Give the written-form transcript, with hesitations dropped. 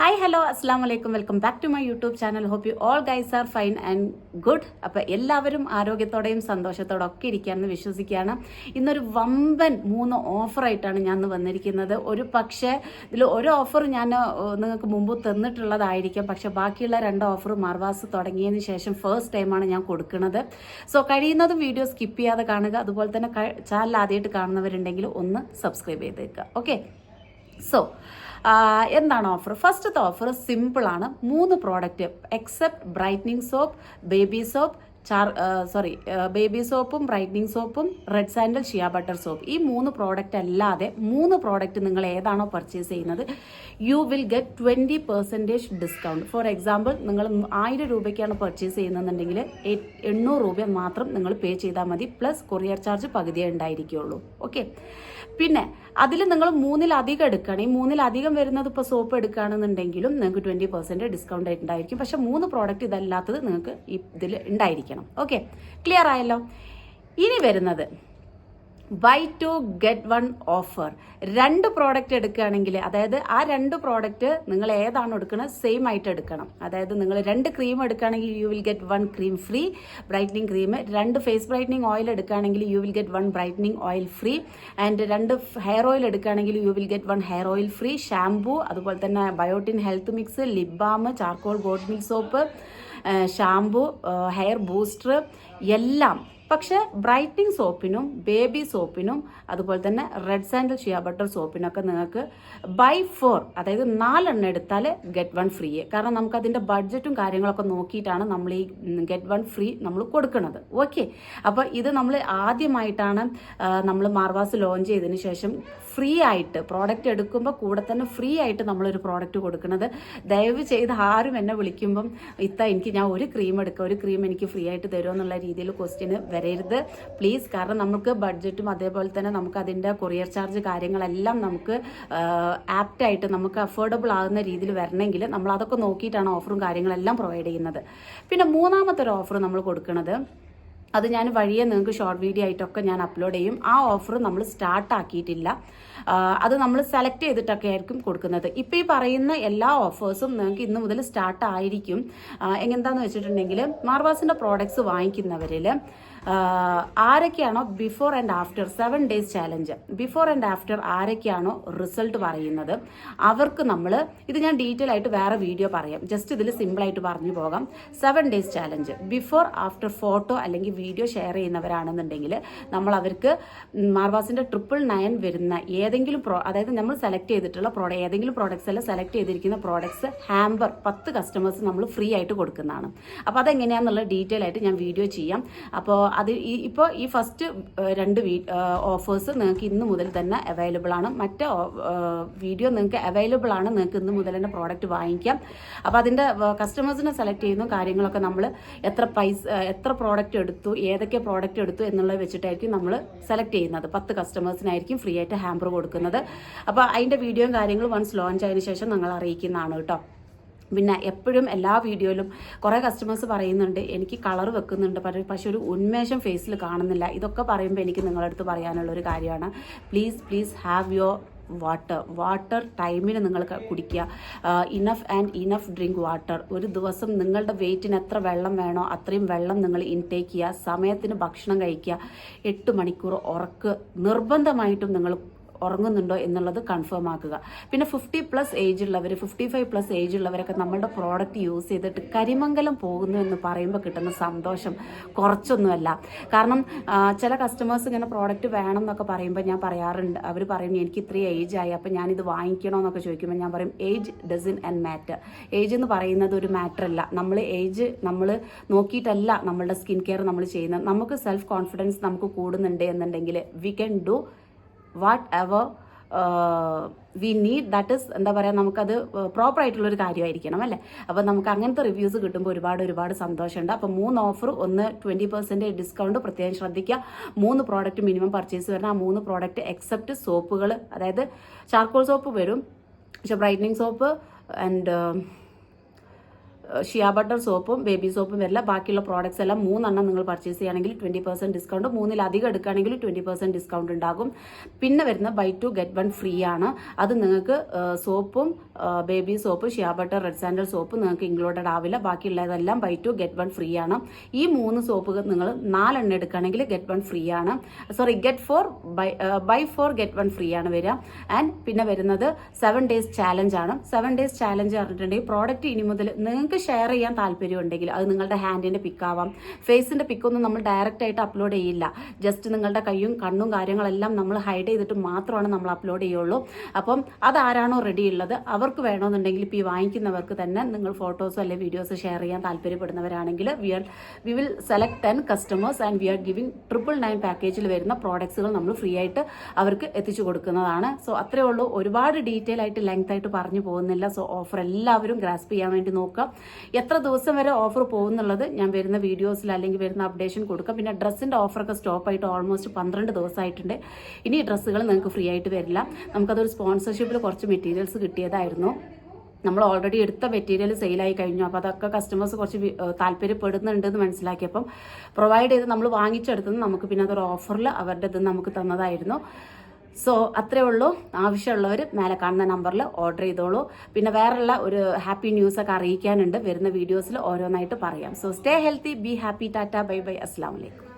Hi hello അസ്സാം വലൈക്കും welcome back to my YouTube channel. Hope you all guys are fine and good. അപ്പോൾ എല്ലാവരും ആരോഗ്യത്തോടെയും സന്തോഷത്തോടെ ഒക്കെ ഇരിക്കുകയാണെന്ന് വിശ്വസിക്കുകയാണ്. ഇന്നൊരു വമ്പൻ 3 ഓഫറായിട്ടാണ് ഞാൻ വന്നിരിക്കുന്നത്. ഒരു പക്ഷേ ഇതിൽ ഒരു ഓഫർ ഞാൻ നിങ്ങൾക്ക് മുമ്പ് തന്നിട്ടുള്ളതായിരിക്കും, പക്ഷേ ബാക്കിയുള്ള 2 ഓഫർ മാർവാസ് തുടങ്ങിയതിന് ശേഷം ഫസ്റ്റ് ടൈമാണ് ഞാൻ കൊടുക്കുന്നത്. സോ കഴിയുന്നതും വീഡിയോ സ്കിപ്പ് ചെയ്യാതെ കാണുക. അതുപോലെ തന്നെ ചാനൽ ആദ്യമായിട്ട് കാണുന്നവരുണ്ടെങ്കിൽ ഒന്ന് സബ്സ്ക്രൈബ് ചെയ്തേക്കുക. ഓക്കെ, സോ എന്താണ് ഓഫർ? ഫസ്റ്റത്തെ ഓഫർ സിമ്പിളാണ്. 3 product except brightening soap, baby soap, baby സോപ്പും ബ്രൈറ്റനിങ് സോപ്പും red sandal shea butter soap. ഈ 3 പ്രോഡക്റ്റ് അല്ലാതെ 3 പ്രോഡക്റ്റ് നിങ്ങൾ ഏതാണോ പർച്ചേസ് ചെയ്യുന്നത് U will get 20% discount. For example, നിങ്ങൾ 1000 രൂപയ്ക്കാണ് പർച്ചേസ് ചെയ്യുന്നതെന്നുണ്ടെങ്കിൽ 800 രൂപ മാത്രം നിങ്ങൾ പേ ചെയ്താൽ മതി, പ്ലസ് കൊറിയർ ചാർജ് പകുതിയേ ഉണ്ടായിരിക്കുകയുള്ളൂ. ഓക്കെ, പിന്നെ അതിൽ നിങ്ങൾ 3-ലധികം എടുക്കുകയാണ്. ഈ 3-ലധികം വരുന്നത് ഇപ്പോൾ സോപ്പ് എടുക്കുകയാണെന്നുണ്ടെങ്കിലും നിങ്ങൾക്ക് 20% ഡിസ്കൗണ്ട് ഉണ്ടായിരിക്കും. പക്ഷെ 3 പ്രോഡക്റ്റ് ഇതല്ലാത്തത് നിങ്ങൾക്ക് ഇതിൽ ഉണ്ടായിരിക്കണം. ഓക്കെ, ക്ലിയർ ആയല്ലോ? ഇനി വരുന്നത് ബൈ 2 ഗെറ്റ് 1 ഓഫർ. 2 പ്രോഡക്റ്റ് എടുക്കുകയാണെങ്കിൽ, അതായത് ആ 2 പ്രോഡക്റ്റ് നിങ്ങൾ ഏതാണോ എടുക്കുന്നത് സെയിം ആയിട്ട് എടുക്കണം. അതായത് നിങ്ങൾ 2 ക്രീം എടുക്കുകയാണെങ്കിൽ you will get 1 cream free brightening cream. 2 face brightening oil എടുക്കുകയാണെങ്കിൽ you will get 1 brightening oil free. And 2 hair oil എടുക്കുകയാണെങ്കിൽ you will get 1 hair oil free. Shampoo, അതുപോലെ തന്നെ biotin health mix, lip balm, charcoal goat milk soap, shampoo, hair booster എല്ലാം. പക്ഷെ brightening സോപ്പിനും baby സോപ്പിനും അതുപോലെ തന്നെ റെഡ് സാൻഡൽ ഷിയ ബട്ടർ സോപ്പിനൊക്കെ നിങ്ങൾക്ക് ബൈ 4, അതായത് 4 എണ്ണം എടുത്താൽ ഗെറ്റ് 1 ഫ്രീ. കാരണം നമുക്ക് അതിൻ്റെ ബഡ്ജറ്റും കാര്യങ്ങളൊക്കെ നോക്കിയിട്ടാണ് നമ്മൾ ഈ ഗെറ്റ് 1 ഫ്രീ നമ്മൾ കൊടുക്കുന്നത്. ഓക്കെ, അപ്പോൾ ഇത് നമ്മൾ ആദ്യമായിട്ടാണ് നമ്മൾ മാർവാസ് ലോഞ്ച് ചെയ്തതിന് ശേഷം ഫ്രീ ആയിട്ട് പ്രോഡക്റ്റ് എടുക്കുമ്പോൾ കൂടെ തന്നെ ഫ്രീ ആയിട്ട് നമ്മളൊരു പ്രോഡക്റ്റ് കൊടുക്കുന്നത്. ദയവ് ചെയ്ത് ആരും എന്നെ വിളിക്കുമ്പം ഞാൻ ഒരു ക്രീം എടുക്കാം, ഒരു ക്രീം എനിക്ക് ഫ്രീ ആയിട്ട് തരുമോ എന്നുള്ള രീതിയിൽ ക്വസ്റ്റ്യന് വരരുത് പ്ലീസ്. കാരണം നമുക്ക് ബഡ്ജറ്റും അതേപോലെ തന്നെ നമുക്ക് അതിൻ്റെ കൊറിയർ ചാർജ് കാര്യങ്ങളെല്ലാം നമുക്ക് ആപ്റ്റായിട്ട് നമുക്ക് അഫോർഡബിൾ ആകുന്ന രീതിയിൽ വരണമെങ്കിൽ നമ്മൾ അതൊക്കെ നോക്കിയിട്ടാണ് ഓഫറും കാര്യങ്ങളെല്ലാം പ്രൊവൈഡ് ചെയ്യുന്നത്. പിന്നെ 3-മത്തെ ഒരു ഓഫർ നമ്മൾ കൊടുക്കുന്നത്, അത് ഞാൻ വഴിയെ നിങ്ങൾക്ക് ഷോർട്ട് വീഡിയോ ആയിട്ടൊക്കെ ഞാൻ അപ്ലോഡ് ചെയ്യും. ആ ഓഫർ നമ്മൾ സ്റ്റാർട്ട് ആക്കിയിട്ടില്ല, അത് നമ്മൾ സെലക്ട് ചെയ്തിട്ടൊക്കെ ആയിരിക്കും കൊടുക്കുന്നത്. ഇപ്പം ഈ പറയുന്ന എല്ലാ ഓഫേഴ്സും നിങ്ങൾക്ക് ഇന്ന് മുതൽ സ്റ്റാർട്ട് ആയിരിക്കും. എന്താണെന്ന് വെച്ചിട്ടുണ്ടെങ്കിൽ മാർവാസിൻ്റെ പ്രോഡക്ട്സ് വാങ്ങിക്കുന്നവരിൽ ആരൊക്കെയാണോ before and after 7 days challenge, before and after ആരൊക്കെയാണോ റിസൾട്ട് പറയുന്നത് അവർക്ക് നമ്മൾ ഇത് ഞാൻ ഡീറ്റെയിൽ ആയിട്ട് വേറെ വീഡിയോ പറയാം, ജസ്റ്റ് ഇതിൽ സിമ്പിളായിട്ട് പറഞ്ഞു പോകാം. 7 days challenge before after photo അല്ലെങ്കിൽ വീഡിയോ ഷെയർ ചെയ്യുന്നവരാണെന്നുണ്ടെങ്കിൽ നമ്മൾ അവർക്ക് മാർവാസിൻ്റെ 999 വരുന്ന ഏതെങ്കിലും അതായത് നമ്മൾ സെലക്ട് ചെയ്തിട്ടുള്ള ഏതെങ്കിലും പ്രോഡക്ട്സ് എല്ലാം സെലക്ട് ചെയ്തിരിക്കുന്ന പ്രോഡക്ട്സ് ഹാമ്പർ 10 കസ്റ്റമേഴ്സ് നമ്മൾ ഫ്രീ ആയിട്ട് കൊടുക്കുന്നതാണ്. അപ്പോൾ അതെങ്ങനെയാണെന്നുള്ള ഡീറ്റെയിൽ ആയിട്ട് ഞാൻ വീഡിയോ ചെയ്യാം. അപ്പോൾ അത് ഇപ്പോൾ ഈ ഫസ്റ്റ് 2 ഓഫേഴ്സ് നിങ്ങൾക്ക് ഇന്ന് മുതൽ തന്നെ അവൈലബിൾ ആണ്. മറ്റേ വീഡിയോ നിങ്ങൾക്ക് അവൈലബിൾ ആണ്, നിങ്ങൾക്ക് ഇന്ന് മുതൽ തന്നെ പ്രോഡക്റ്റ് വാങ്ങിക്കാം. അപ്പോൾ അതിൻ്റെ കസ്റ്റമേഴ്സിനെ സെലക്ട് ചെയ്യുന്ന കാര്യങ്ങളൊക്കെ നമ്മൾ എത്ര പ്രോഡക്റ്റ് എടുത്തു, ഏതൊക്കെ പ്രോഡക്റ്റ് എടുത്തു എന്നുള്ളത് വെച്ചിട്ടായിരിക്കും നമ്മൾ സെലക്ട് ചെയ്യുന്നത്. 10 കസ്റ്റമേഴ്സിനായിരിക്കും ഫ്രീ ആയിട്ട് ഹാമ്പർ കൊടുക്കുന്നത്. അപ്പോൾ അതിൻ്റെ വീഡിയോയും കാര്യങ്ങളും വൺസ് ലോഞ്ച് ആയതിനു ശേഷം ഞങ്ങൾ അറിയിക്കുന്നതാണ് കേട്ടോ. പിന്നെ എപ്പോഴും എല്ലാ വീഡിയോയിലും കുറേ കസ്റ്റമേഴ്സ് പറയുന്നുണ്ട് എനിക്ക് കളർ വെക്കുന്നുണ്ട്, പക്ഷെ ഒരു ഉന്മേഷം ഫേസിൽ കാണുന്നില്ല. ഇതൊക്കെ പറയുമ്പോൾ എനിക്ക് നിങ്ങളുടെ അടുത്ത് പറയാനുള്ളൊരു കാര്യമാണ്, പ്ലീസ് ഹാവ് യുവർ വാട്ടർ ടൈമിന് നിങ്ങൾ കുടിക്കുക. Enough drink water. ഒരു ദിവസം നിങ്ങളുടെ വെയിറ്റിന് എത്ര വെള്ളം വേണോ അത്രയും വെള്ളം നിങ്ങൾ ഇൻടേക്ക് ചെയ്യുക. സമയത്തിന് ഭക്ഷണം കഴിക്കുക. 8 മണിക്കൂർ ഉറക്ക് നിർബന്ധമായിട്ടും നിങ്ങൾ ഉറങ്ങുന്നുണ്ടോ എന്നുള്ളത് കൺഫേം ആക്കുക. പിന്നെ 50+ ഏജ് ഉള്ളവർ, 55+ ഏജ് ഉള്ളവരൊക്കെ നമ്മളുടെ പ്രോഡക്റ്റ് യൂസ് ചെയ്തിട്ട് കരിമംഗലം പോകുന്നു എന്ന് പറയുമ്പോൾ കിട്ടുന്ന സന്തോഷം കുറച്ചൊന്നുമല്ല. കാരണം ചില കസ്റ്റമേഴ്സ് ഇങ്ങനെ പ്രോഡക്റ്റ് വേണം എന്നൊക്കെ പറയുമ്പോൾ ഞാൻ പറയാറുണ്ട്, അവർ പറയും എനിക്ക് ഇത്രയും ഏജ് ആയി അപ്പോൾ ഞാനിത് വാങ്ങിക്കണമെന്നൊക്കെ ചോദിക്കുമ്പോൾ ഞാൻ പറയും age doesn't and matter. Age എന്ന് പറയുന്നത് ഒരു മാറ്റർ അല്ല. ഏജ് നമ്മൾ നോക്കിയിട്ടല്ല നമ്മളുടെ സ്കിൻ കെയർ നമ്മൾ ചെയ്യുന്നത്. നമുക്ക് സെൽഫ് കോൺഫിഡൻസ് നമുക്ക് കൂടുന്നുണ്ട് എന്നുണ്ടെങ്കിൽ we can do what ever we need. That is എന്താ പറയുക, നമുക്കത് പ്രോപ്പർ ആയിട്ടുള്ളൊരു കാര്യമായിരിക്കണം അല്ലേ. അപ്പോൾ നമുക്ക് അങ്ങനത്തെ റിവ്യൂസ് കിട്ടുമ്പോൾ ഒരുപാട് സന്തോഷമുണ്ട്. അപ്പോൾ 3 ഓഫർ, ഒന്ന് 20% ഡിസ്കൗണ്ട് പ്രത്യേകം ശ്രദ്ധിക്കുക. 3 പ്രോഡക്റ്റ് മിനിമം പർച്ചേസ് വരുന്ന ആ 3 പ്രോഡക്റ്റ് എക്സെപ്റ്റ് സോപ്പുകൾ, അതായത് ചാർക്കോൾ സോപ്പ് വരും, പക്ഷേ brightening soap and shea butter സോപ്പും ബേബി സോപ്പും വരില്ല. ബാക്കിയുള്ള പ്രോഡക്ട്സ് എല്ലാം 3 എണ്ണം നിങ്ങൾ പർച്ചേസ് ചെയ്യുകയാണെങ്കിൽ 20% ഡിസ്കൗണ്ട്, 3-ലധികം എടുക്കുകയാണെങ്കിൽ 20% ഡിസ്കൗണ്ട് ഉണ്ടാകും. പിന്നെ വരുന്ന ബൈ 2 ഗെറ്റ് 1 ഫ്രീ ആണ്. അത് നിങ്ങൾക്ക് സോപ്പും baby soap, shea butter, red sandal soap നിങ്ങൾക്ക് ഇൻക്ലൂഡഡ് ആവില്ല. ബാക്കിയുള്ളതെല്ലാം ബൈ 2 ഗെറ്റ് 1 ഫ്രീ ആണ്. ഈ 3 സോപ്പ് നിങ്ങൾ 4 എണ്ണം എടുക്കുകയാണെങ്കിൽ ഗെറ്റ് 1 ഫ്രീ ആണ്. Sorry, get 4 buy 4 get 1 free ആണ് വരിക. ആൻഡ് പിന്നെ വരുന്നത് 7 ഡേയ്സ് ചാലഞ്ച് ആണ്. 7 ഡേയ്സ് ചാലഞ്ച് പറഞ്ഞിട്ടുണ്ടെങ്കിൽ പ്രോഡക്റ്റ് ഇനി മുതൽ നിങ്ങൾക്ക് ഷെയർ ചെയ്യാൻ താല്പര്യം ഉണ്ടെങ്കിൽ അത് നിങ്ങളുടെ ഹാൻഡിന്റെ പിക്കാവാം. ഫേസിന്റെ പിക്കൊന്നും നമ്മൾ ഡയറക്റ്റ് ആയിട്ട് അപ്ലോഡ് ചെയ്യില്ല. ജസ്റ്റ് നിങ്ങളുടെ കൈയും കണ്ണും കാര്യങ്ങളെല്ലാം നമ്മൾ ഹൈഡ് ചെയ്തിട്ട് മാത്രമാണ് നമ്മൾ അപ്ലോഡ് ചെയ്യുള്ളൂ. അപ്പം അതാരാണോ റെഡി ഉള്ളത് അവർക്ക് വേണമെന്നുണ്ടെങ്കിൽ ഇപ്പോൾ ഈ വാങ്ങിക്കുന്നവർക്ക് തന്നെ നിങ്ങൾ ഫോട്ടോസോ അല്ലെങ്കിൽ വീഡിയോസോ ഷെയർ ചെയ്യാൻ താല്പര്യപ്പെടുന്നവരാണെങ്കിൽ we will select 10 customers and we are giving 999 പാക്കേജിൽ വരുന്ന പ്രോഡക്ട്സുകൾ നമ്മൾ ഫ്രീ ആയിട്ട് അവർക്ക് എത്തിച്ചു കൊടുക്കുന്നതാണ്. സോ അത്രേ ഉള്ളൂ. ഒരുപാട് ഡീറ്റെയിൽ ആയിട്ട് ലെങ്ത് ആയിട്ട് പറഞ്ഞു പോകുന്നില്ല. സോ ഓഫർ എല്ലാവരും ഗ്രാസ്പ് ചെയ്യാൻ വേണ്ടി നോക്കുക. എത്ര ദിവസം വരെ ഓഫർ പോകുന്നുള്ളത് ഞാൻ വരുന്ന വീഡിയോസിൽ അല്ലെങ്കിൽ വരുന്ന അപ്ഡേഷൻ കൊടുക്കാം. പിന്നെ ഡ്രസ്സിൻ്റെ ഓഫറൊക്കെ സ്റ്റോപ്പ് ആയിട്ട് ഓൾമോസ്റ്റ് 12 ദിവസമായിട്ടുണ്ട്. ഇനി ഡ്രസ്സുകൾ നിങ്ങൾക്ക് ഫ്രീ ആയിട്ട് വരില്ല. നമുക്കതൊരു സ്പോൺസർഷിപ്പിൽ കുറച്ച് മെറ്റീരിയൽസ് കിട്ടിയതായിരുന്നു. നമ്മൾ ഓൾറെഡി എടുത്ത മെറ്റീരിയൽ സെയിലായി കഴിഞ്ഞു. അപ്പോൾ അതൊക്കെ കസ്റ്റമേഴ്സ് കുറച്ച് താല്പര്യപ്പെടുന്നുണ്ടെന്ന് മനസ്സിലാക്കിയപ്പം പ്രൊവൈഡ് ചെയ്ത് നമ്മൾ വാങ്ങിച്ചെടുത്തത് നമുക്ക് പിന്നെ അതൊരു ഓഫറിൽ അവരുടെ ഇത് നമുക്ക് തന്നതായിരുന്നു. സോ അത്രേ ഉള്ളൂ. ആവശ്യമുള്ളവർ മേലെ കാണുന്ന നമ്പറിൽ ഓർഡർ ചെയ്തോളൂ. പിന്നെ വേറെയുള്ള ഒരു ഹാപ്പി ന്യൂസ് ഒക്കെ അറിയിക്കാനുണ്ട്. വരുന്ന വീഡിയോസിൽ ഓരോന്നായിട്ട് പറയാം. So stay healthy, be happy, Tata, bye bye, അസ്സലാമു അലൈക്കും.